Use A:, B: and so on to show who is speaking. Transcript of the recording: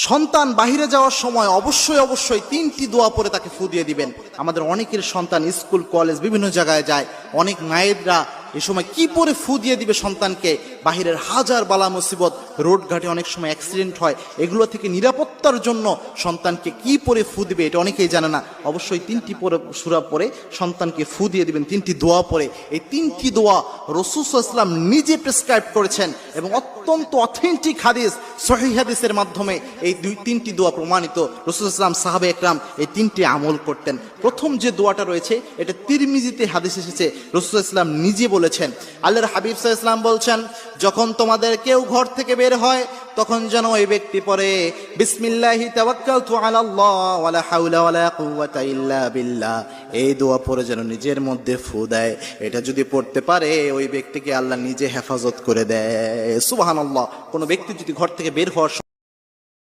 A: সন্তান বাহিরে যাওয়ার সময় অবশ্যই অবশ্যই 3টি দোয়া পরে তাকে ফু দিয়ে দিবেন। আমাদের অনেকের সন্তান স্কুল কলেজ বিভিন্ন জায়গায় যায়, অনেক মায়েরা এ সময় কি পরে ফু দিয়ে দিবে সন্তানকে? বাহিরের হাজার বালা মুসিবত, রোড ঘাটে অনেক সময় অ্যাক্সিডেন্ট হয়, এগুলো থেকে নিরাপত্তার জন্য সন্তানকে কি পরে ফু দিবে এটা অনেকেই জানে না। অবশ্যই 3টি পরে সূরা পরে সন্তানকে ফু দিয়ে দিবেন, 3টি দোয়া পরে। এই 3টি দোয়া রাসূল সাল্লাল্লাহু আলাইহি ওয়াসাল্লাম নিজে প্রেসক্রাইব করেছেন এবং অত্যন্ত অথেন্টিক হাদিস, সহিহ হাদিসের মাধ্যমে এই 3টি দোয়া প্রমাণিত। রাসূল সাল্লাল্লাহু আলাইহি ওয়াসাল্লাম, সাহাবা একরাম এই 3টি আমল করতেন। প্রথম যে দোয়াটা রয়েছে এটা তিরমিজিতে হাদিস এসেছে, রাসূল সাল্লাল্লাহু আলাইহি ওয়াসাল্লাম নিজে বলেছেন। আল্লাহর হাবিব সাল্লাল্লাহু আলাইহি ওয়াসাল্লাম বলছেন, যখন তোমাদের কেউ ঘর থেকে বের হয় তখন যেন ওই ব্যক্তি পড়ে বিসমিল্লাহি তাওয়াক্কালতু আলাল্লাহ ওয়ালা হাওলা ওয়ালা কুওয়াতা ইল্লা বিল্লাহ। এই দোয়া পড়ে যেন নিজের মধ্যে ফু দেয়। এটা যদি পড়তে পারে ওই ব্যক্তিকে আল্লাহ নিজে হেফাজত করে দেয়। সুবহানাল্লাহ। কোনো ব্যক্তি যদি ঘর থেকে বের হওয়ার